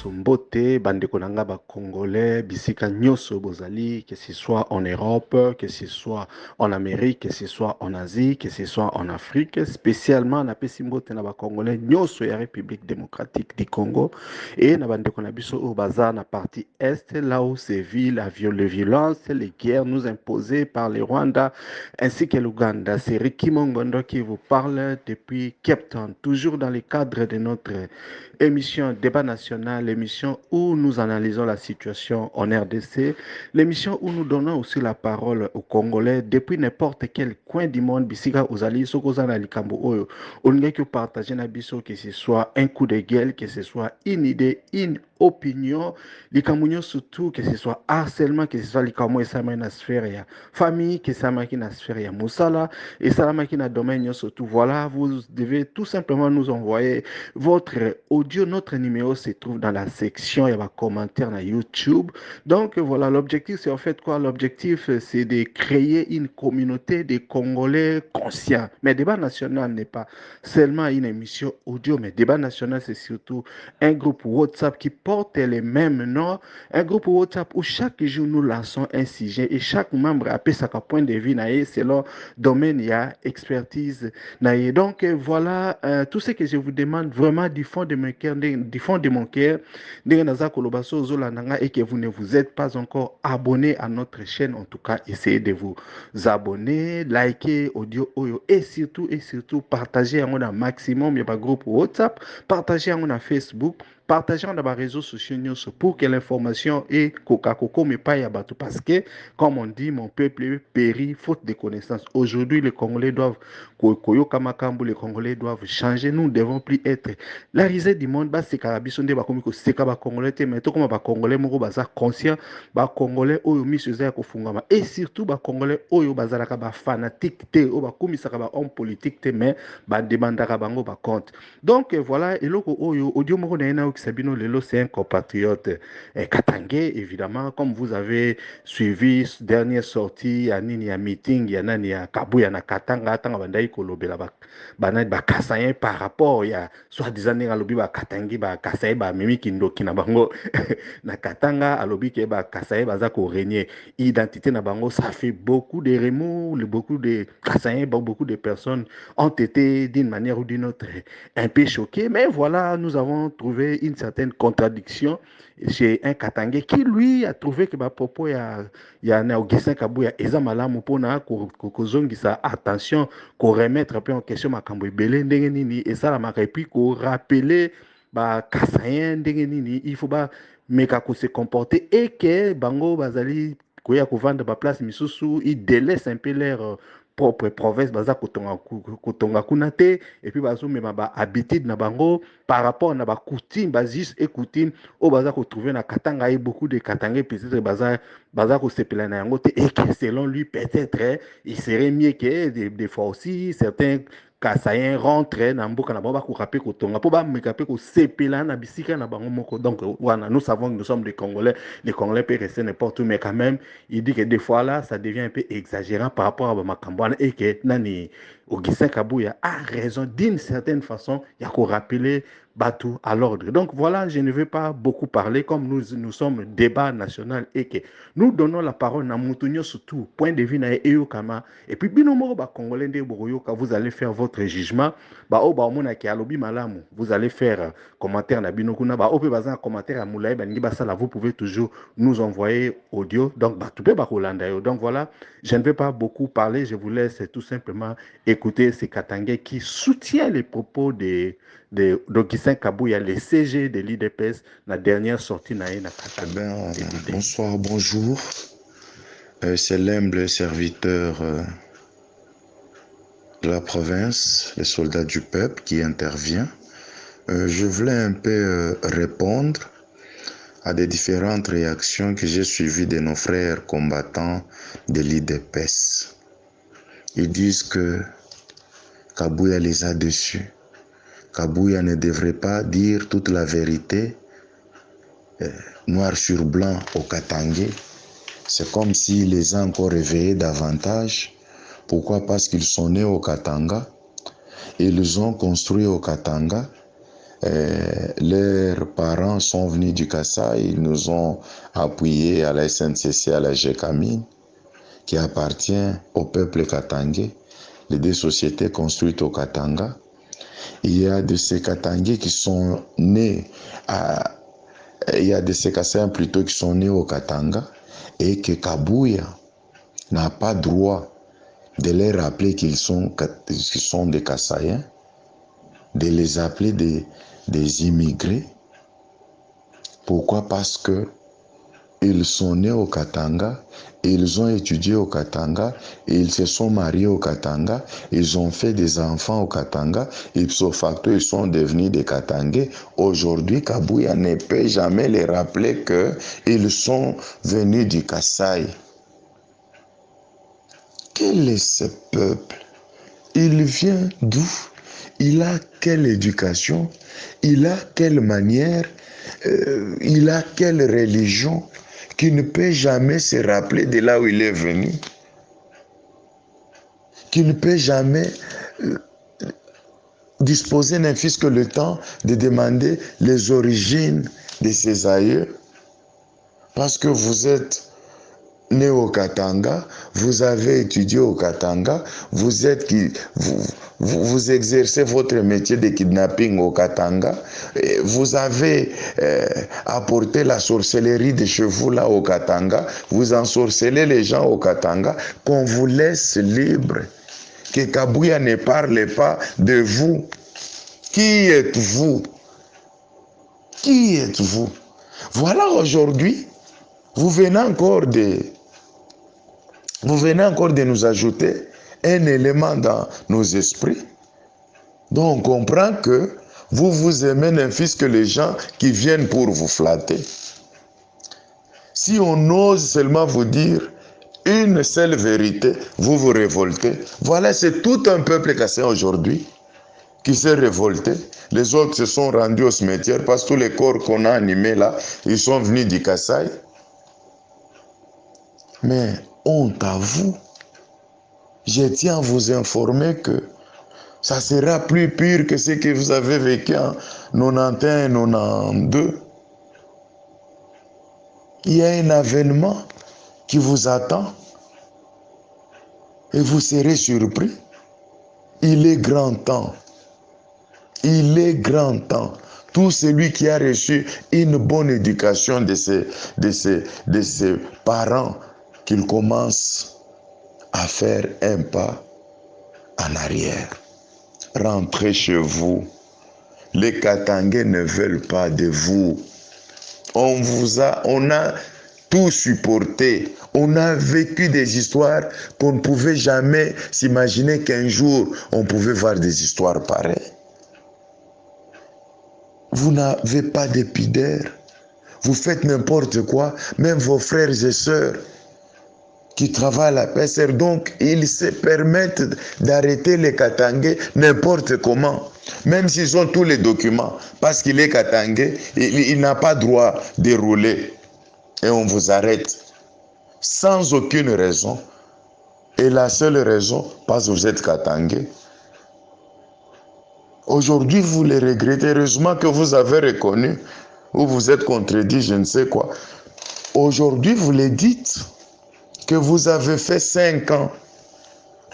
nyonso mbote bandeko na nga ba congolais bisika nyonso bozali, que ce soit en Europe, que ce soit en Amérique, que ce soit en Asie, que ce soit en Afrique, spécialement na pesi mbote na ba congolais nyonso ya République démocratique du Congo et na bandeko na biso au bazar na partie est là où sévit les violences, les guerres nous imposées par le Rwanda ainsi que l'Ouganda. C'est Ricky Mongondo qui vous parle depuis Cape Town, toujours dans le cadre de notre émission Débat national, l'émission où nous analysons la situation en RDC, l'émission où nous donnons aussi la parole aux Congolais depuis n'importe quel coin du monde. Bisika Ozali, Sokozana Likambo Oyo, on que partager na biso, que ce soit un coup de gueule, que ce soit une idée, une opinion, likambo surtout, que ce soit harcèlement, que ce soit likambo et ça na sphère ya famille, que ça na sphère ya musala, et ça na domaine surtout. Voilà, vous devez tout simplement nous envoyer votre audio, notre numéro se trouve dans la section, il y a un commentaire dans YouTube. Donc voilà, l'objectif c'est en fait quoi? L'objectif c'est de créer une communauté de Congolais conscients. Mais débat national n'est pas seulement une émission audio, mais débat national c'est surtout un groupe WhatsApp qui porte les mêmes noms, un groupe WhatsApp où chaque jour nous lançons un sujet et chaque membre a sa point de vue selon domaine, il y a expertise. Donc voilà, tout ce que je vous demande vraiment du fond de mon cœur, et que vous ne vous êtes pas encore abonné à notre chaîne, en tout cas, essayez de vous abonner, liker audio oyo et surtout partager un maximum il y a groupe WhatsApp, partager un Facebook, partager dans les réseaux sociaux pour que l'information est coca-coco mais pas yabatou parce que comme on dit mon peuple périt faute de connaissances. Aujourd'hui les Congolais doivent les Congolais doivent changer. Nous ne devons plus être la risée du monde. C'est Carabisson de Bakomi, c'est Congolais, mais tout comme Congolais, Moro Baza conscient, Congolais, Oyo Misuzaya Kofungama, et surtout Congolais, Oyo Bazalaka, fanatique, O Bakomi Sakaba, homme politique, mais Demandaka Bango compte. Donc voilà, et l'autre Oyo, Odio Moro Naina Sabino Lelo, c'est un compatriote Katangé, évidemment, comme vous avez suivi dernière sortie, à Nini, à meeting, il y a Nani, à Kabouya, na Katanga, Tanga Bandai kolobela ba kasayen par rapport ya soi-disant nga lobi ba katangi ba kasayen ba mimi kindoki na bango na katanga alobi ke ba kasayen baza ko régner identité na bango. Ça fait beaucoup de remous, beaucoup de kasayen, beaucoup de personnes ont été d'une manière ou d'une autre un peu choquées, mais voilà, nous avons trouvé une certaine contradiction chez un Katangé qui lui a trouvé que propos ya na Augustin Kabuya eza malamu pona kozongisa attention ko remettre un peu en question makambo ebele ndenge nini esalamaka et puis ko rappeler ba kasayen ndenge nini il faut ba meka ko se comporter et que bango bazali koya ko vendre ba place misusu ils délaissent un peu leur propre province baza kotonga kuna te et puis bazo mema ba habitude na bango par rapport na ba coutume basis et coutume o baza ko trouver na Katanga et beaucoup de Katangais peut-être baza ko sepela na yango te et que selon lui peut-être il serait mieux que des fois aussi certains kasayen rentre na mboka na bango bakoka mpe kotonga mpo bameka mpe kosepela na bisika na bango moko. Donc voilà, nous savons que nous sommes des Congolais, les Congolais peuvent rester n'importe où, mais quand même il dit que des fois là ça devient un peu exagérant par rapport à makambo wana et que nani Augustin Kabuya a raison d'une certaine façon, il y a qu'à rappeler Batou à l'ordre. Donc voilà, je ne vais pas beaucoup parler comme nous sommes débat national et que nous donnons la parole à Moutounio surtout, point de vue na Eyokama. Et puis, binomoro ba Congolais de Boroyoka, vous allez faire votre jugement. Ba o ba omona ki alobi malamu, vous allez faire commentaire na binokuna. Ba ope bazan commentaire à Moulaye Bangi Basala, vous pouvez toujours nous envoyer audio. Donc, ba tout ba Rolanda yo. Donc voilà, je ne vais pas beaucoup parler, je vous laisse tout simplement écouter ces Katangais qui soutiennent les propos d'Augustin Kabuya, le CG de l'IDPS, la dernière sortie na Katanga. Bonsoir, bonjour. C'est l'humble serviteur de la province, les soldats du peuple qui intervient. Je voulais un peu répondre à des différentes réactions que j'ai suivies de nos frères combattants de l'IDPS. Ils disent que Kabuya les a déçus. Kabuya ne devrait pas dire toute la vérité noir sur blanc au Katangais. C'est comme s'il les a encore réveillés davantage. Pourquoi? Parce qu'ils sont nés au Katanga. Ils ont construit au Katanga. Leurs parents sont venus du Kasaï, ils nous ont appuyés à la SNCC, à la GECAMINE, qui appartient au peuple katangais, les deux sociétés construites au Katanga. Il y a de ces Katangais qui sont nés il y a de ces Kassaïens plutôt qui sont nés au Katanga et que Kabuya n'a pas droit de les rappeler qu'ils sont des Kassaïens, de les appeler des immigrés. Pourquoi? Parce que ils sont nés au Katanga, ils ont étudié au Katanga, ils se sont mariés au Katanga, ils ont fait des enfants au Katanga, ipso facto, ils sont devenus des Katangais. Aujourd'hui, Kabuya ne peut jamais les rappeler qu'ils sont venus du Kasaï. Quel est ce peuple? Il vient d'où? Il a quelle éducation? Il a quelle manière? Il a quelle religion? Qui ne peut jamais se rappeler de là où il est venu, qui ne peut jamais disposer d'un fils que le temps de demander les origines de ses aïeux, parce que vous êtes né au Katanga, vous avez étudié au Katanga, vous exercez votre métier de kidnapping au Katanga, vous avez apporté la sorcellerie de chez vous là au Katanga, vous ensorcelez les gens au Katanga, qu'on vous laisse libre, que Kabuya ne parle pas de vous. Qui êtes-vous? Qui êtes-vous? Voilà, aujourd'hui, vous venez encore de nous ajouter un élément dans nos esprits. Donc on comprend que vous aimez d'un fils que les gens qui viennent pour vous flatter. Si on ose seulement vous dire une seule vérité, vous vous révoltez. Voilà, c'est tout un peuple cassé aujourd'hui qui s'est révolté. Les autres se sont rendus au cimetière parce que tous les corps qu'on a animés là, ils sont venus du Kasaï. Mais honte à vous. Je tiens à vous informer que ça sera plus pire que ce que vous avez vécu en 91, 92. Il y a un avènement qui vous attend et vous serez surpris. Il est grand temps. Il est grand temps. Tout celui qui a reçu une bonne éducation de ses parents, qu'il commence à faire un pas en arrière. Rentrez chez vous. Les Katangais ne veulent pas de vous. On a tout supporté. On a vécu des histoires qu'on ne pouvait jamais s'imaginer qu'un jour on pouvait voir des histoires pareilles. Vous n'avez pas de pudeur. Vous faites n'importe quoi. Même vos frères et sœurs qui travaillent à la PSR, donc ils se permettent d'arrêter les Katangais n'importe comment. Même s'ils ont tous les documents. Parce qu'il est Katangais, il n'a pas droit de rouler. Et on vous arrête. Sans aucune raison. Et la seule raison, parce que vous êtes Katangais. Aujourd'hui, vous les regrettez. Heureusement que vous avez reconnu, ou vous êtes contredit, je ne sais quoi. Aujourd'hui, vous les dites que vous avez fait 5 ans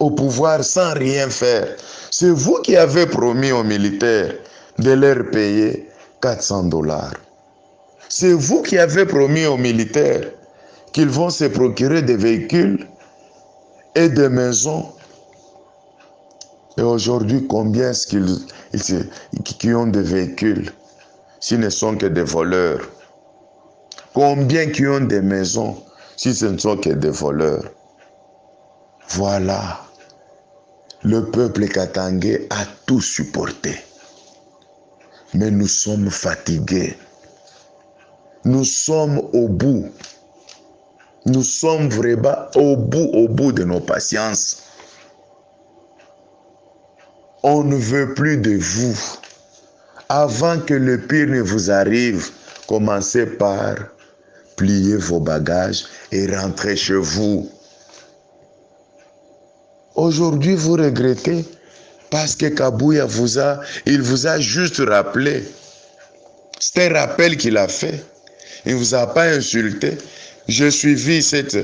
au pouvoir sans rien faire. C'est vous qui avez promis aux militaires de leur payer 400 $. C'est vous qui avez promis aux militaires qu'ils vont se procurer des véhicules et des maisons. Et aujourd'hui, combien est-ce qui ont des véhicules s'ils ne sont que des voleurs? Combien qui ont des maisons si ce ne sont que des voleurs? Voilà. Le peuple katangais a tout supporté. Mais nous sommes fatigués. Nous sommes au bout. Nous sommes vraiment au bout de nos patiences. On ne veut plus de vous. Avant que le pire ne vous arrive, commencez par plier vos bagages et rentrer chez vous. Aujourd'hui, vous regrettez Parce que Kabouya il vous a juste rappelé. C'est un rappel qu'il a fait. Il ne vous a pas insulté. J'ai suivi cette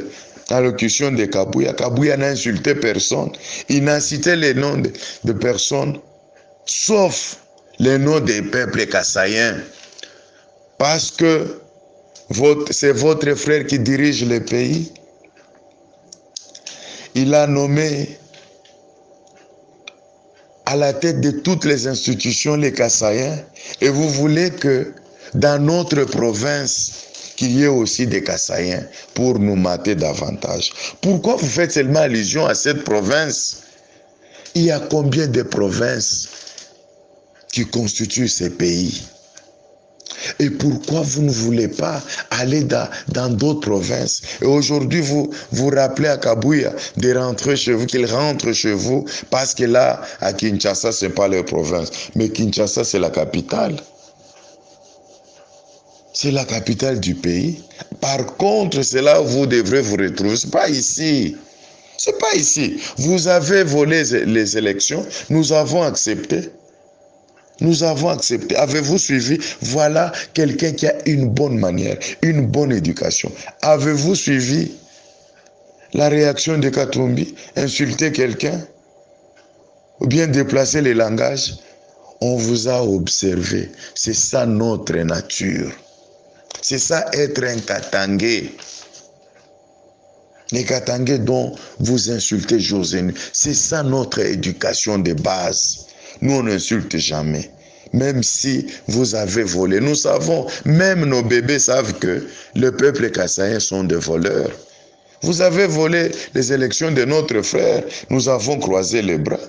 allocution de Kabouya. Kabouya n'a insulté personne. Il n'a cité les noms de personnes, sauf les noms des peuples kassaïens. Parce que c'est votre frère qui dirige le pays. Il a nommé à la tête de toutes les institutions les Kassaïens, et vous voulez que dans notre province, qu'il y ait aussi des Kassaïens pour nous mater davantage. Pourquoi vous faites seulement allusion à cette province? Il y a combien de provinces qui constituent ces pays? Et pourquoi vous ne voulez pas aller dans d'autres provinces? Et aujourd'hui, vous rappelez à Kabouya de rentrer chez vous, qu'il rentre chez vous, parce que là, à Kinshasa, ce n'est pas leur province. Mais Kinshasa, c'est la capitale. C'est la capitale du pays. Par contre, c'est là où vous devrez vous retrouver. Ce n'est pas ici. C'est pas ici. Vous avez volé les élections. Nous avons accepté. Nous avons accepté. Avez-vous suivi? Voilà quelqu'un qui a une bonne manière, une bonne éducation. Avez-vous suivi la réaction de Katumbi? Insulter quelqu'un? Ou bien déplacer les langages? On vous a observé. C'est ça notre nature. C'est ça être un Katangé. Les Katangés dont vous insultez José, c'est ça notre éducation de base. Nous, on n'insulte jamais. Même si vous avez volé. Nous savons, même nos bébés savent que le peuple kassaïen sont des voleurs. Vous avez volé les élections de notre frère. Nous avons croisé les bras.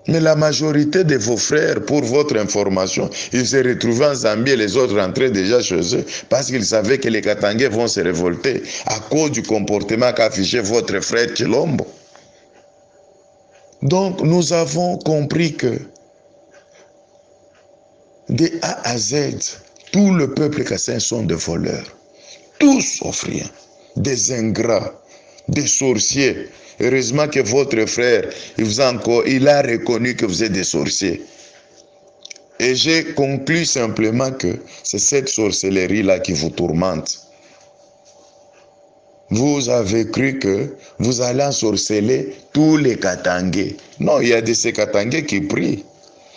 Mais la majorité de vos frères, pour votre information, ils se retrouvaient en Zambie et les autres rentraient déjà chez eux parce qu'ils savaient que les Katangais vont se révolter à cause du comportement qu'a affiché votre frère Chilombo. Donc, nous avons compris que de A à Z, tout le peuple kassaïen sont des voleurs. Tous sauf rien. Des ingrats, des sorciers. Heureusement que votre frère, il a reconnu que vous êtes des sorciers. Et j'ai conclu simplement que c'est cette sorcellerie-là qui vous tourmente. Vous avez cru que vous allez ensorceler tous les Katangais. Non, il y a de ces Katangais qui prient.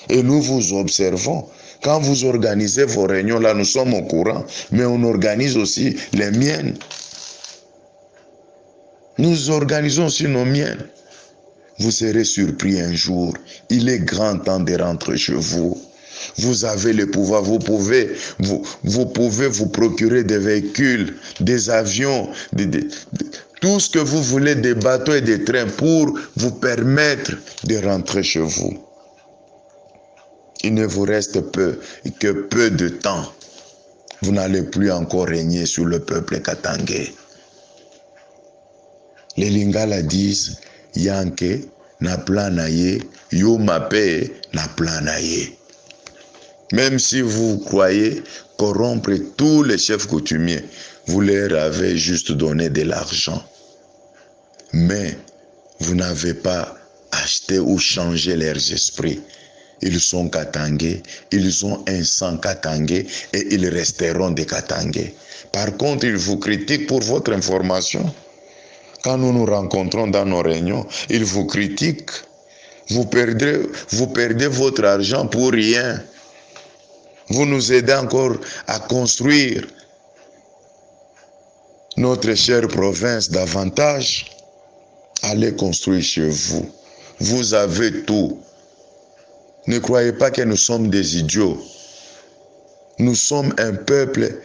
Et nous vous observons. Quand vous organisez vos réunions, là, nous sommes au courant. Mais on organise aussi les miennes. Nous organisons aussi nos miennes. Vous serez surpris un jour. Il est grand temps de rentrer chez vous. Vous avez le pouvoir. Vous pouvez vous procurer des véhicules, des avions, tout ce que vous voulez, des bateaux et des trains pour vous permettre de rentrer chez vous. Il ne vous reste que peu de temps. Vous n'allez plus encore régner sur le peuple katangais. Les Lingala disent, Yanke na plan na ye, yo mape na plan na ye. Même si vous croyez corrompre tous les chefs coutumiers, vous leur avez juste donné de l'argent. Mais vous n'avez pas acheté ou changé leurs esprits. Ils sont Katangais, ils ont un sang Katangais et ils resteront des Katangais. Par contre, ils vous critiquent pour votre information. Quand nous nous rencontrons dans nos réunions, ils vous critiquent. Vous perdez votre argent pour rien. Vous nous aidez encore à construire notre chère province davantage. Allez construire chez vous. Vous avez tout. Ne croyez pas que nous sommes des idiots. Nous sommes un peuple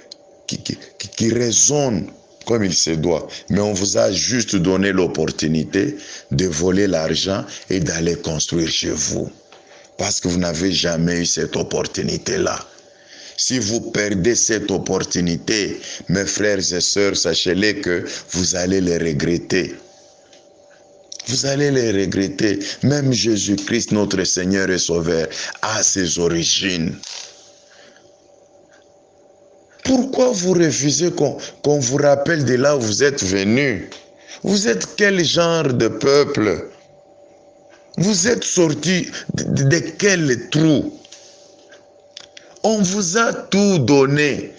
qui raisonne comme il se doit. Mais on vous a juste donné l'opportunité de voler l'argent et d'aller construire chez vous. Parce que vous n'avez jamais eu cette opportunité-là. Si vous perdez cette opportunité, mes frères et sœurs, sachez-le que vous allez les regretter. Vous allez les regretter. Même Jésus-Christ, notre Seigneur et Sauveur, a ses origines. Pourquoi vous refusez qu'on vous rappelle de là où vous êtes venu? Vous êtes quel genre de peuple? Vous êtes sortis de quel trou? On vous a tout donné.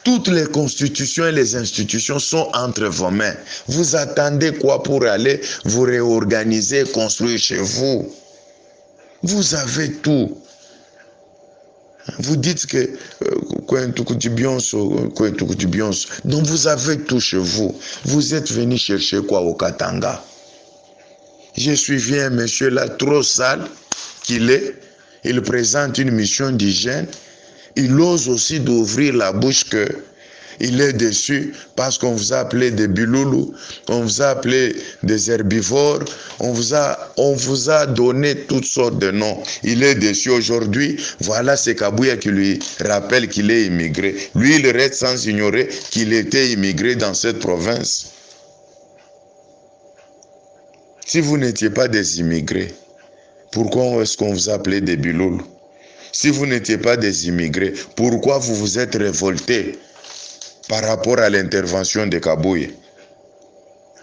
Toutes les constitutions et les institutions sont entre vos mains. Vous attendez quoi pour aller vous réorganiser, construire chez vous? Vous avez tout. Vous dites que donc vous avez tout chez vous. Vous êtes venu chercher quoi au Katanga? J'ai suivi un monsieur là trop sale qu'il est. Il présente une mission d'hygiène. Il ose aussi d'ouvrir la bouche que il est déçu parce qu'on vous a appelé des biloulous, on vous a appelé des herbivores, on vous a donné toutes sortes de noms. Il est déçu aujourd'hui. Voilà, c'est Kabouya qui lui rappelle qu'il est immigré. Lui, il reste sans ignorer qu'il était immigré dans cette province. Si vous n'étiez pas des immigrés, pourquoi est-ce qu'on vous a appelé des biloulous? Si vous n'étiez pas des immigrés, pourquoi vous vous êtes révoltés par rapport à l'intervention de Kabouya?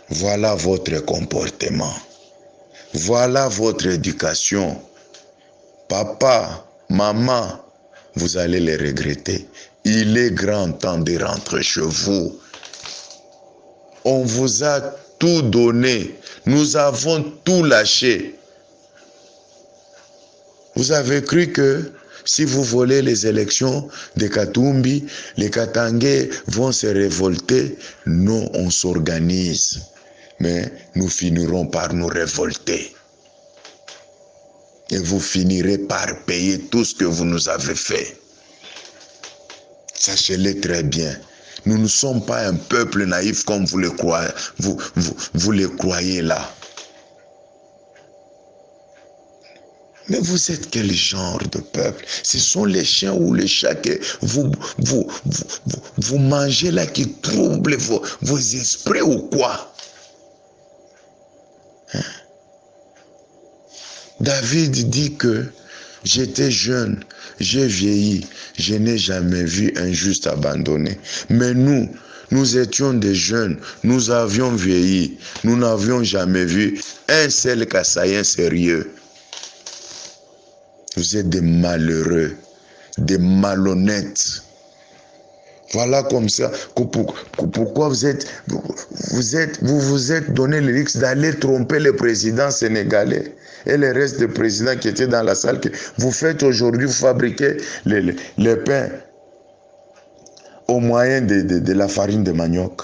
Voilà votre comportement. Voilà votre éducation. Papa, maman, vous allez les regretter. Il est grand temps de rentrer chez vous. On vous a tout donné. Nous avons tout lâché. Vous avez cru que si vous volez les élections de Katumbi, les Katangais vont se révolter? Non, on s'organise. Mais nous finirons par nous révolter. Et vous finirez par payer tout ce que vous nous avez fait. Sachez-le très bien. Nous ne sommes pas un peuple naïf comme vous le croyez, vous le croyez là. Mais vous êtes quel genre de peuple? Ce sont les chiens ou les chats que vous mangez là qui troublent vos esprits ou quoi? Hein? David dit que j'étais jeune, j'ai vieilli, je n'ai jamais vu un juste abandonné. Mais nous étions des jeunes, nous avions vieilli, nous n'avions jamais vu un seul Kassaïen sérieux. Vous êtes des malheureux, des malhonnêtes. Voilà comme ça, pourquoi vous vous êtes donné le luxe d'aller tromper le président sénégalais et le reste des présidents qui étaient dans la salle. Que vous faites aujourd'hui, vous fabriquez les pains au moyen de la farine de manioc.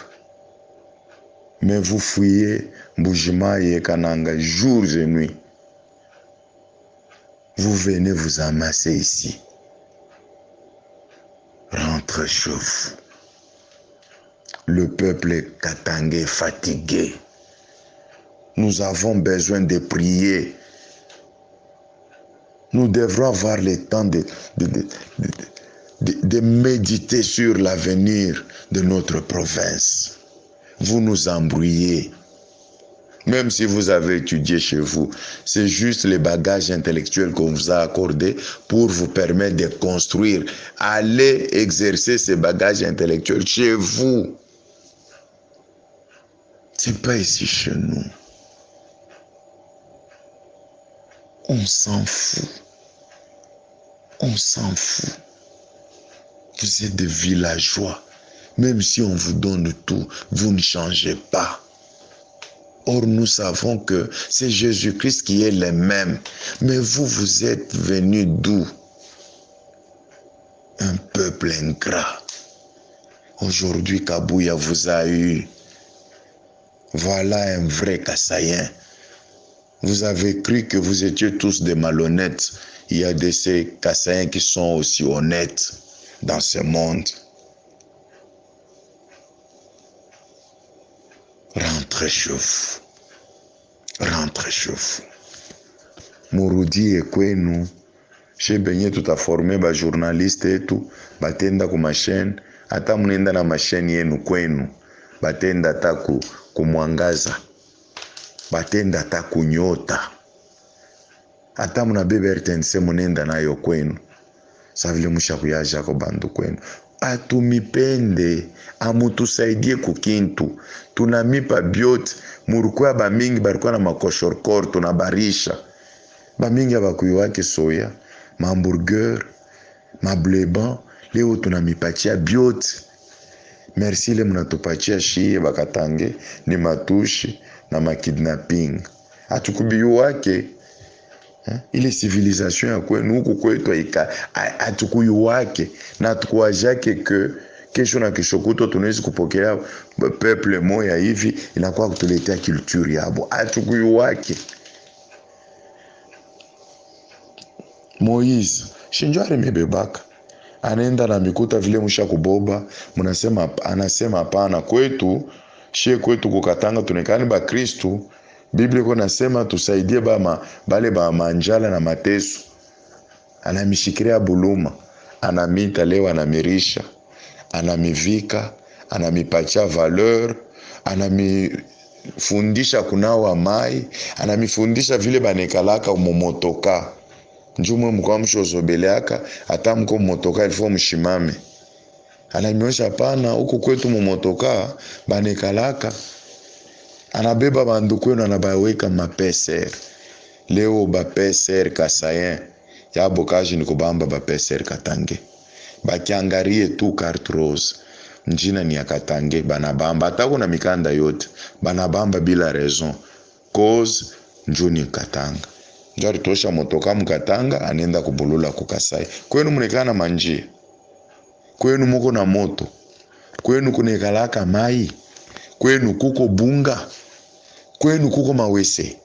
Mais vous fouillez Mbujima et Kananga jour et nuit. Vous venez vous amasser ici. Rentrez chez vous. Le peuple katangais est fatigué. Nous avons besoin de prier. Nous devrons avoir le temps de méditer sur l'avenir de notre province. Vous nous embrouillez. Même si vous avez étudié chez vous, c'est juste les bagages intellectuels qu'on vous a accordés pour vous permettre de construire. Allez exercer ces bagages intellectuels chez vous. C'est pas ici chez nous. On s'en fout. On s'en fout. Vous êtes des villageois. Même si on vous donne tout, vous ne changez pas. Or, nous savons que c'est Jésus-Christ qui est le même. Mais vous êtes venus d'où? Un peuple ingrat. Aujourd'hui, Kabouya vous a eu. Voilà un vrai Kassaïen. Vous avez cru que vous étiez tous des malhonnêtes. Il y a de ces Kassaïens qui sont aussi honnêtes dans ce monde. Rentrez chez vous. Rentrez chez vous. Murudi ekwenu. Chez benye tout a formé ba journaliste etu. Batenda ku machine. Ata munenda na machine yenu kwenu. Batenda ata kumwangaza. Batenda ata kunyota. Ata muna bebe RTNC munenda nayo kwenu. Sa vile musha kuyaja ko bandu kwenu. atumipende, amutusaidie kukintu. Tunamipa byote, murukua bamingi barikuwa na makoshorkor, tunabarisha. Bamingi abakuiwake soya, hamburger, mableban, leo tunamipatia byote. Merci le mnatupatia shie Bakatange, ni matushi na makidnapping. Atukubiyuwake, ile civilisation ya kwenu huku kwetu atukuyuwake na tukuwajake ke kesho na kesho kuto tunaweza kupokea peuple moya hivi inakuwa kutuletea culture yabo. Atukuyuwake. Moise shinjo alimebebaka anaenda na mikuta vile musha kuboba, anasema hapana, kwetu shie kwetu kukatanga tunekani ba Kristu. Biblia iko nasema tusaidie bale ba manjala na mateso. Anamishikiria buluma, anamita leo, anamirisha, anamivika, anamipacha valeur, anamifundisha kunawa mai, anamifundisha vile banekalaka umomotoka. Njumwe mkwa mshozobeleaka, hata mko motoka ilifo mshimame. Anamiosha pana, huku kwetu mmotoka banekalaka. Anabeba bandu kwenu anabaweka mapeser. Leo bapeser Kasayen, ya bokaji ni kubamba bapeser Katange. Bakiangarie tu carte rose, njina ni ya Katange, banabamba. Atako na mikanda yote, banabamba bila raison. Cause, njuni Katanga. Njari tosha motoka mkatanga, anenda kubulula kukasai. Kwenu munekana manjia. Kwenu muko na moto. Kwenu kunekalaka mai. Kwenu kuko bunga. Kwenu kuko mawese.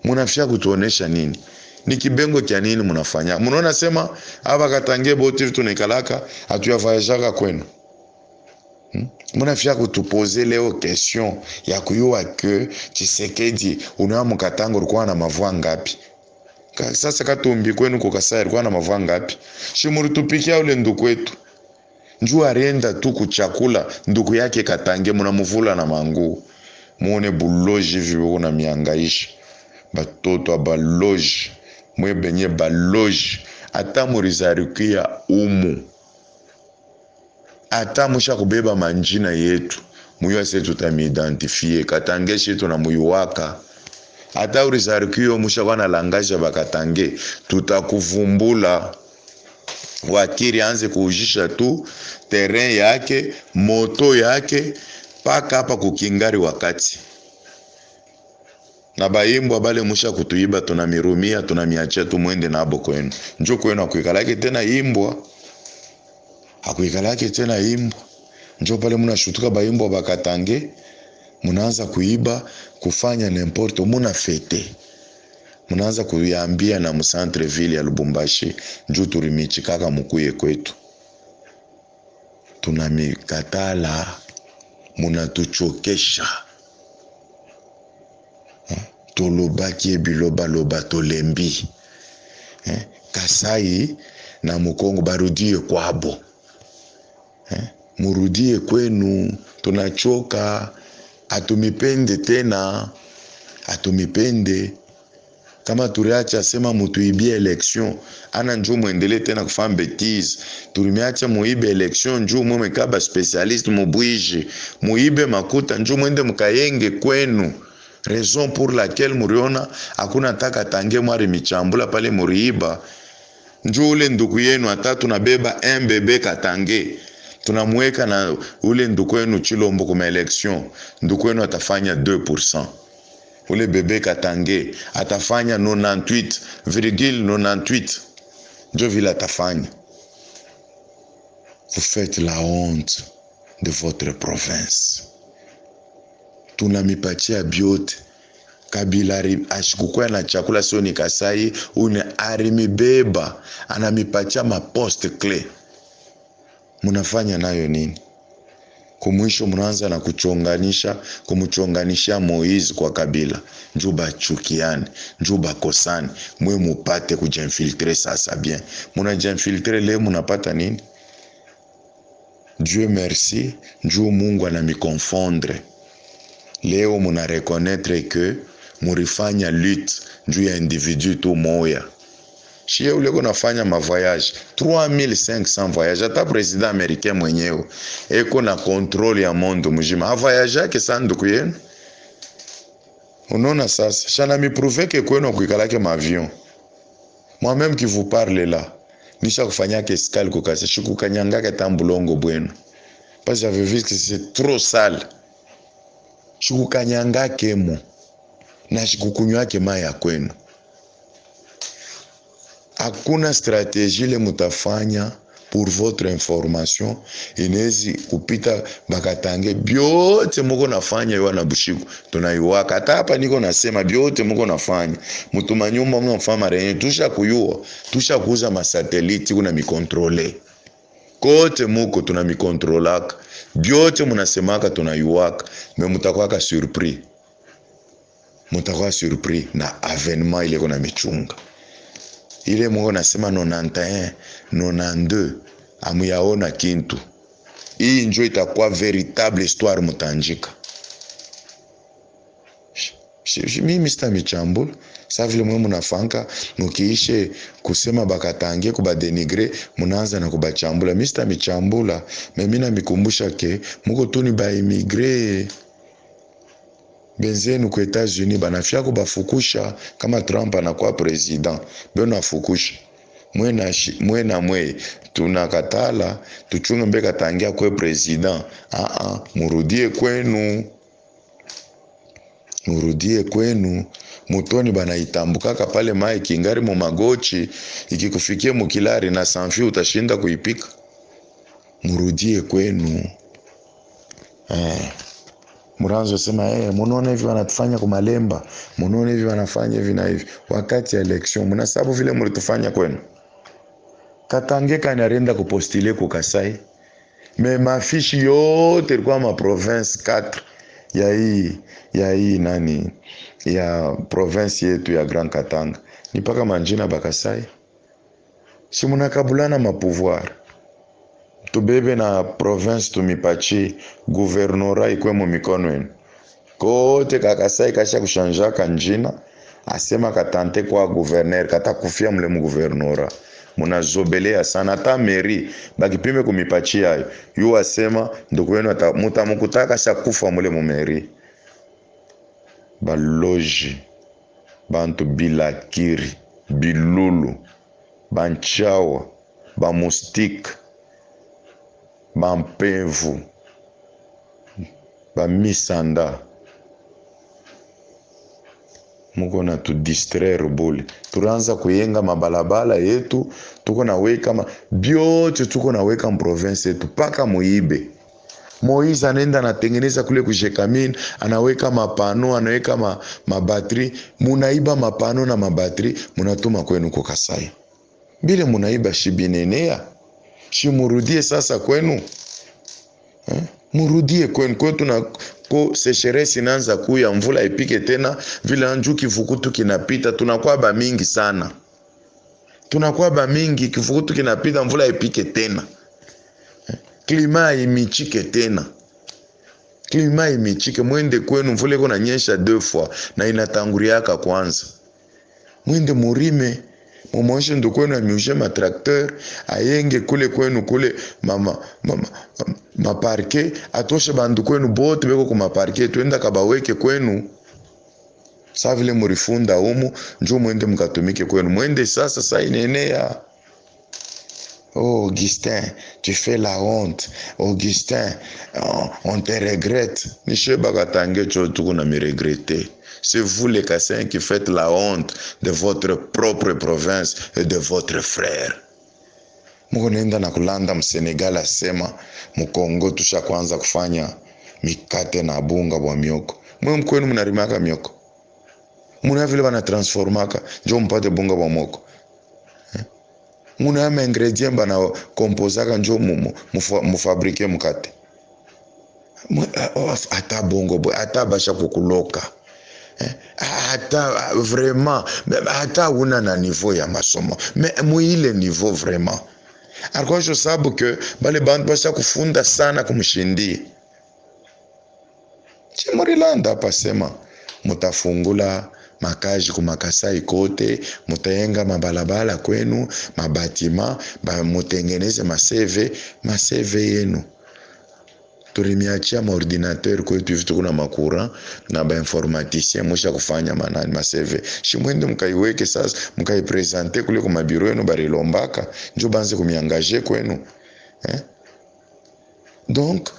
Munafia kutuonesha nini? Ni kibengo kia nini munafanya? Munaona sema hapa Katange bote tunekalaka atuyavayajaka kwenu. Munafia kutupoze leo question ya kuyua ke Tshisekedi unawa mukatanga ulikuwa na mavua ngapi? Sasa Katumbi kwenu kukasai ulikuwa na mavua ngapi? Shimuri tupikia ule nduku wetu. Njua renda tu kuchakula nduku yake Katange munamuvula na mangu. Muone buloji viwo na miangaishi. Batoto wa baloji. Mwe benye baloji. Ata murizarikia umu. Ata musha kubeba manjina yetu. Muyo ase tutamiidentifie. Katange shetu na muyuwaka. Ata urizarikia musha kwa na langaja Bakatange. Tutakuvumbula. Wakiri anze kuujisha tu terrain yake, moto yake, paka hapa kukingari wakati. Na baimbo bale musha kutuiba tunamirumia, tunamiachia tu mwende na abo kwenu. Njo kwenu hakuikalake tena imbwa. Hakuikalake tena imbwa. Njo pale munashutuka baimbo Bakatange, munaanza kuiba, kufanya n'importe, muna fete. Munaanza kuyambia na musantre ville ya Lubumbashi, njo turimichi kaka mukuye kwetu. Tunamikatala, munatuchokesha. Tolobaki biloba loba tolembi. Kasai na Mukongo barudie kwabo. Murudie kwenu, tunachoka. Atumipende tena, atumipende. Kama turiacha sema mutuibie election, ana njoo muendele tena kufanya bêtise. Turimeacha muibe election, njoo mume kaba specialiste mubwiji. Muibe makuta, njoo muende mukayenge kwenu. Raison pour laquelle muriona hakuna taka Tange mwari michambula pale muriiba. Njoo ule nduku yenu atatu na beba un bébé Katange. Tunamweka na ule nduku yenu Chilombo kuma election. Nduku yenu atafanya 2%. Ule bébé Katange atafanya 98,98. Njo vile atafanya. Vous faites la honte de votre province. Tunamipatia biote. Kabila ashikukwea na chakula soni Kasai, une arimibeba, anamipatia maposte clé. Munafanya nayo nini? Kumwisho munaanza na kumuchonganisha Moise kwa Kabila. Njuba chukiani, njuba kosani, mwe mupate kujinfiltre sasa bien. Munajinfiltre leo munapata nini? Dieu merci, njuu Mungu anamikonfondre. Leo muna reconnaître que murifanya lutte njuu ya individu tu moya. Shie ule kunafanya mavoyage 3500 voyage, hata president américain mwenyewe eko na control ya monde mzima avoyage yake sanduku yenu. Unaona sasa, shana mi prouver que kwenu kuikalake mavion. Moi-même qui vous parle là, nisha kufanya ke escale kukasa, shikukanyangaka tambulongo bwenu. Parce que j'avais vu que c'est trop sale. Shikukanyangake mo na shikukunywake mai ya kwenu. Hakuna stratégie le mutafanya pour votre information inezi kupita bakatange byote muko nafanya yo na bushiku tunaiwaka. Hata hapa niko nasema byote muko nafanya mutuma nyumba mnafanya renye tusha kuyua tusha kuuza masateliti kuna mikontrole kote muko tuna mikontrolaka byote munasemaka tunaiwaka me mutakwaka surpris na avènement ile kuna michunga ile mungu nasema 91 92 amuyaona kintu. Hii njo itakuwa véritable histoire mutanjika. Mimi sita michambula sa vile mwe munafanga mukiishe kusema bakatangie kubadenigre munaanza na kubachambula. Mimi sita michambula, mimi na mikumbusha ke muko tuni ba immigré benzenu kwa Etats-Unis banafia kubafukusha kama Trump anakuwa president beno afukusha mwe tunakatala tuchunge mbeka tangia kwa president. Murudie kwenu mutoni banaitambukaka pale mai kingari mu magochi ikikufikia mukilari na sanfi utashinda kuipika. Murudie kwenu. Muranzo sema munaona hivi wanatufanya kumalemba, munaona hivi wanafanya hivi na hivi wakati ya election. Munasabu vile mulitufanya kwenu. Katange kanarenda kupostile ku Kasai. Me mafishi yote ilikuwa ma province 4 ya hii nani ya province yetu ya Grand Katanga. Ni paka manjina bakasai. Si munakabulana ma pouvoir. Tubebe na province tumipachi guvernora ikwe mu mikono yenu. Kote kakasai kasha kushanjaka njina asema katante kwa gouverneur katakufia mule mu guvernora. Munazobelea sana hata meri bakipime kumipachi hayo. Yu asema ndugu wenu mutamukutaka sha kufa mule mu meri. Baloji bantu bilakiri bilulu banchawa bamustik bampevu bamisanda muko na tu distraire bole. Turanza kuyenga mabalabala yetu tuko na weka byote tuko na weka province yetu paka muibe. Moïse anaenda anatengeneza kule kujekamini, anaweka mapano, anaweka mabatri, munaiba mapano na mabatri, munatuma kwenu kwa Kasai. Bile munaiba shibinenea, shimurudie sasa kwenu. Murudie kwenu, kwetu na ko sécheresse inaanza kuya, mvula ipike tena, vile anju kifukutu kinapita, tunakuwa ba mingi sana. Tunakuwa ba mingi, kifukutu kinapita, mvula ipike tena. Klima imichike tena. Klima imichike. Mwende kwenu mvule kuna nyesha 2 fois na inatanguriaka kwanza. Mwende murime. Mumonshe ndo kwenu amiushe matrakteur. Ayenge kule kwenu kule maparke. Atoshe bandu kwenu bote beko kumaparke. Tuenda kabaweke kwenu. Sa vile murifunda umu. Njo mwende mkatumike kwenu. Mwende sasa sa inenea. Oh Augustin, tu fais la honte. Augustin, on te regrette. Nishe bakatange chotuku na mi regretter. C'est vous les Kassens qui faites la honte de votre propre province et de votre frère. Muko nenda na kulanda msenegal asema Mkongo tusha kwanza kufanya mikate na bunga bwa mioko. Mwe mkwenu mnarimaka mioko. Muna vile bana transformaka njo mpate bunga bwa moko. Muna ama ingredient bana kompozaka njo mufabrike mkate. Ata bongo boy, ata basha kukuloka. Ata vraiment, ata una na niveau ya masomo. Mais muile niveau vraiment. Alikuwa jo sabu ke bale bantu basha kufunda sana kumshindi. Chimurilanda hapa sema mutafungula makaji kumakasai kote, mutayenga mabalabala kwenu, mabatima, mutengeneze maseve yenu. Tulimiachia maordinateur kwetu hivi tukuna makura na informaticien musha kufanya manani maseve. Shimwende mkaiweke sasa, mkaipresente kule kwa mabiro yenu barilombaka, njo banze kumiangaje kwenu. Donc,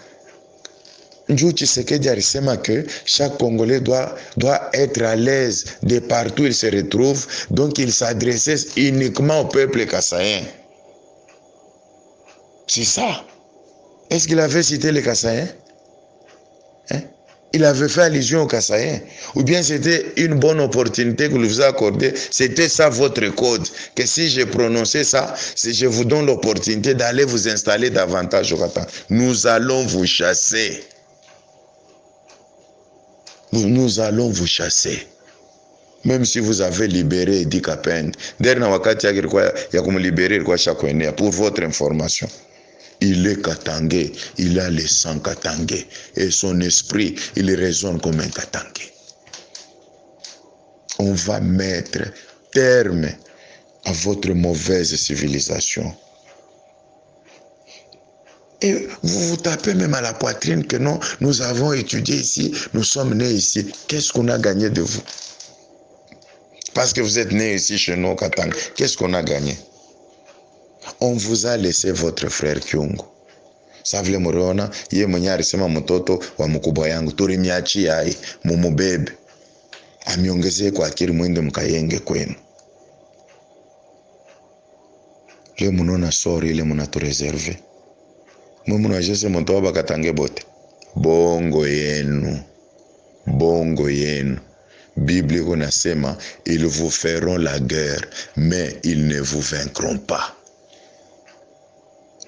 Njou Tshisekedi alisema que chaque Congolais doit être à l'aise de partout où il se retrouve, donc il s'adressait uniquement au peuple kassaïen. C'est ça. Est-ce qu'il avait cité les Kassaïens? Il avait fait allusion aux Kassaïens? Ou bien c'était une bonne opportunité que vous a accordée? C'était ça votre code? Que si je prononçais ça, si je vous donne l'opportunité d'aller vous installer davantage au Qatar, nous allons vous chasser. Nous allons vous chasser. Même si vous avez libéré Idi Kapende. Dernier wakati ya kumlibérer kwa Chakwenea, pour votre information. Il est Katangé, il a le sang Katangé. Et son esprit, il raisonne comme un Katangé. On va mettre terme à votre mauvaise civilisation. Et vous vous tapez même à la poitrine que non, nous avons étudié ici, nous sommes nés ici. Qu'est-ce qu'on a gagné de vous? Parce que vous êtes nés ici chez nous, Katanga. Qu'est-ce qu'on a gagné? On vous a laissé votre frère Kyungu. Savile muriona, ye mwenye alisema mtoto wa mkubwa yangu, tulimiachia hai, mumubebe. Amiongezee kwa akili mwende mkayenge kwenu. Leo munona sori ile munatureserve. Mwe najese mtoto bakatange bote. Bongo yenu. Bongo yenu. Bible konasema, ils vous feront la guerre, mais ils ne vous vaincront pas.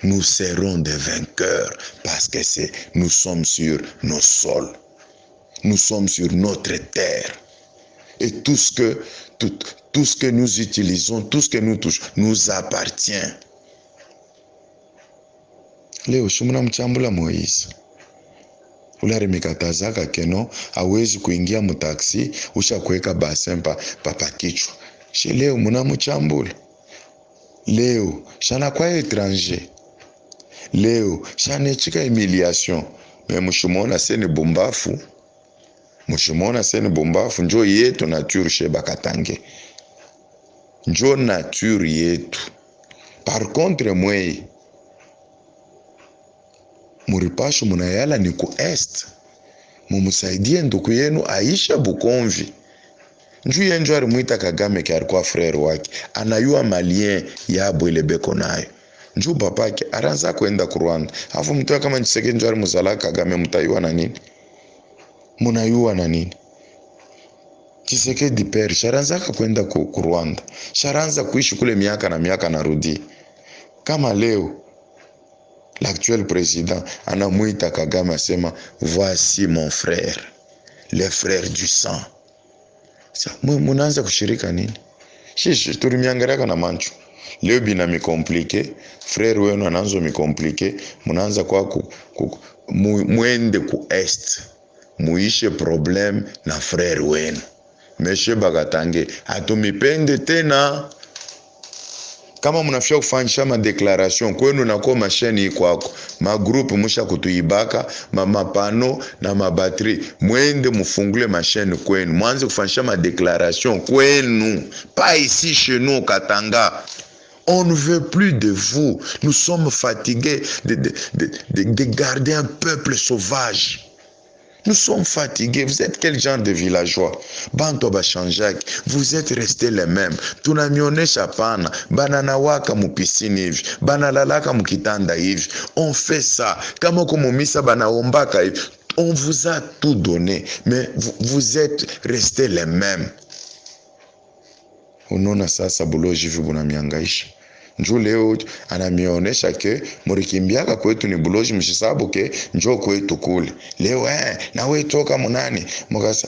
Nous serons des vainqueurs parce que nous sommes sur nos sols. Nous sommes sur notre terre. Et tout ce que nous utilisons, tout ce que nous touchons, nous appartient. Leo shumuna mchambula Moïse. Ulari mikatazaka keno hawezi kuingia mutaksi usha kuweka basempa papa kichwa. Shi leo muna mchambula. Leo shana kwa étranger. Leo shana chika humiliation. Mais mushimona seni bumbafu. Mushimona seni bumbafu njo yetu nature sheba Katange. Njo nature yetu. Par contre mwei muripasho munayala ni ku est. Mumusaidie nduku yenu Aisha Bukomvi. Nju yenjo alimuita Kagame ki alikuwa frère wake. Anayua malien yabo ile beko nayo. Nju babake aranza kwenda ku Rwanda. Afu mtu kama Tshisekedi njo alimuzala Kagame mutayua na nini? Munayua na nini? Tshisekedi père sharanza kwenda ku Rwanda. Sharanza kuishi kule miaka na miaka narudi. Kama leo l'actuel président anamuita Kagame asema voici mon frère, le frère du sang. Munaanza kushirika nini? Shishi tulimiangaraka na manchu. Leo bina mikomplike, frère wenu anaanza mikomplike, munaanza kwa muende ku est. Muishe problem na frère wenu. Meshe Bakatange atumipende tena. Kama munafia kufanyisha ma declaration kwenu na kwa masheni iko kwako, ma group musha kutuibaka, mapano na mabatri, mwende mufungule masheni kwenu, mwanze kufanyisha ma declaration kwenu, pas ici chez nous Katanga. On ne veut plus de vous. Nous sommes fatigués de garder un peuple sauvage. Nous sommes fatigués. Vous êtes quel genre de villageois? Bantoba Chanjak, vous êtes restés les mêmes. Tunamione chapana, bananawaka mupisini hivi, banalalaka mukitanda hivi. On fait ça. Kama kumumisa banaombaka hivi. On vous a tout donné, mais vous êtes restés les mêmes. Unona sasa buloji hivi bunamiangaisha. Njo leo anamionesha ke murikimbiaka kwetu ni buloji mshisabu ke njo kwetu kule. Leo na we toka munani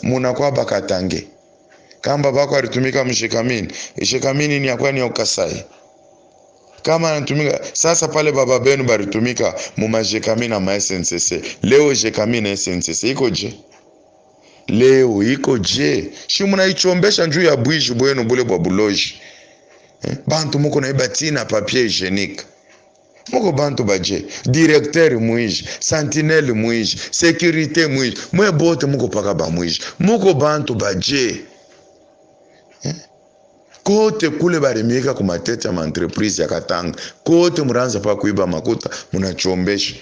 munakuwa Bakatange. Kamba bako alitumika mshikamini. Mshikamini ni yakwa ni ya Ukasai. Kama anatumika sasa pale baba benu baritumika mu majekamini na ma SNCC. Leo jekamini na SNCC iko je? leo iko je shi munaichombesha njuu ya bwishi bwenu bule bwa buloji bantu muko naiba tina papier hygienique muko bantu baje directeur mwiji sentinelle mwiji sécurité mwiji mwe bote muko paka ba mwiji muko bantu baje kote kule barimika ku matete ya entreprise ya Katanga kote muranza pa kuiba makuta munachombesha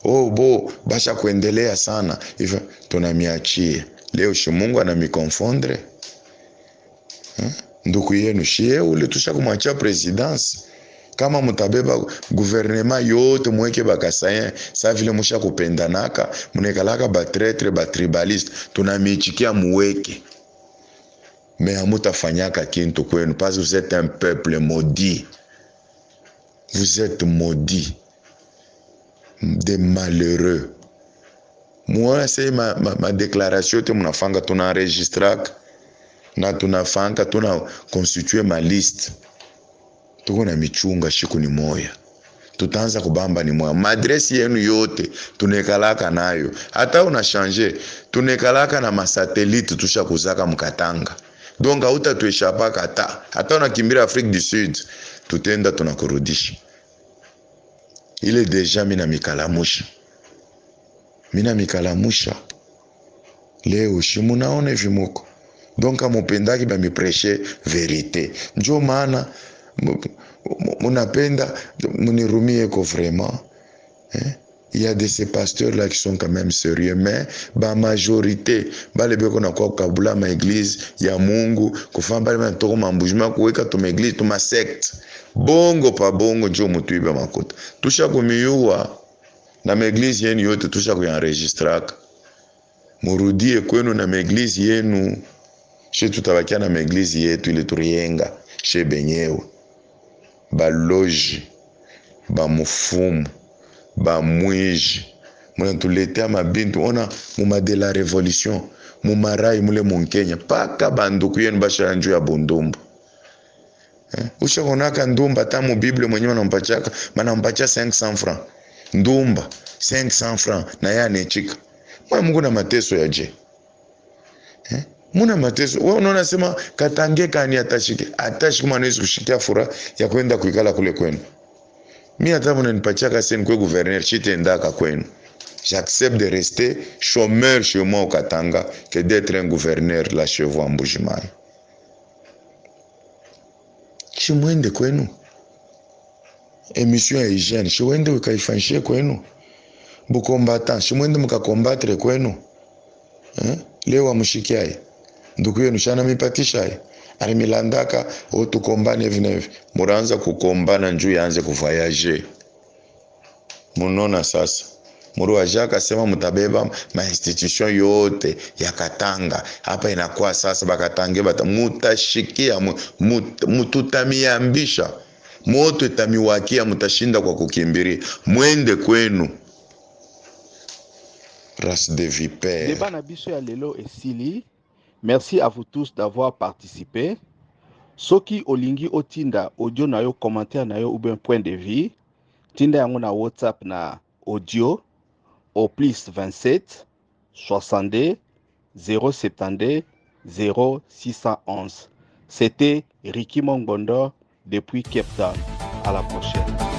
bo basha kuendelea sana hivyo tunamiachie leo shi Mungu anamikonfondre nduku yenu shie ule tusha kumwachia presidence kama mutabeba gouvernement yote mweke bakasayen sa vile musha kupendanaka munekalaka ba traître ba tribaliste tunamichikia muweke mais amutafanyaka kintu kwenu parce que vous êtes un peuple maudit, vous êtes maudit, des malheureux. Moi c'est ma déclaration te munafanga tuna enregistraka na tunafanga tuna constituer ma liste tuko na michunga shiku ni moya tutaanza kubamba ni moya madresi yenu yote tunekalaka nayo hata una changer tunekalaka na masatelite tusha kuzaka mkatanga donc hauta tueshapa hata unakimbira Afrique du Sud tutenda tunakurudisha ile deja mina mikalamusha leo shimunaone vimuko donc amupendaki ba mipreche vérité njo maana munapenda munirumie ko vraiment il y a de ces pasteurs là qui sont quand même sérieux mais ba majorité bale beko na kwa kabula ma église ya Mungu kufamba bale matoko mambujima kuweka tu église tu ma secte bongo pa bongo njo mutuiba makuta tusha kumiyua na église yenu yote tusha kuenregistraka murudie kwenu na église yenu she tutabakia na église yetu ile turienga she benyewe ba loge ba mufumu ba mwiji muna tuletea mabintu ona muma de la révolution muma rai mule munkenya paka banduku yenu basha nju ya bundumbu usha konaka ndumba tamu Bible mwenye manampacha 500 francs ndumba 500 francs na yani chika mwa Mungu na mateso ya je muna mateso wewe unaona sema katangeka ni atashiki mwanaweza kushikia fura ya kwenda kuikala kule kwenu mi hata mnanipachaka sen kwa gouverneur chitendaka kwenu j'accepte de rester chômeur chez moi au Katanga que d'être un gouverneur là chez vous en Mbuji-Mayi chimwende kwenu émission ya hygiène chimwende ukaifanyishie kwenu bukombata chimwende mkakombattre kwenu leo amshikiaye ndugu yenu shana mipatisha arimilandaka otukombane hivi muranza kukombana njuu yaanze kuvoyager munona sasa muru ajaka sema mutabeba ma institution yote ya Katanga hapa inakuwa sasa bakatange mutashikia mututamiambisha moto itamiwakia mutashinda kwa kukimbiri mwende kwenu race de vipère. Débat na biso ya lelo esili. Merci à vous tous d'avoir participé. Soki olingi otinda audio na yo commentaire na yo ou bien point de vue, tinda yango na WhatsApp na audio au plus 27 62 072 0611. C'était Ricky Mongbondo depuis Cape Town. À la prochaine.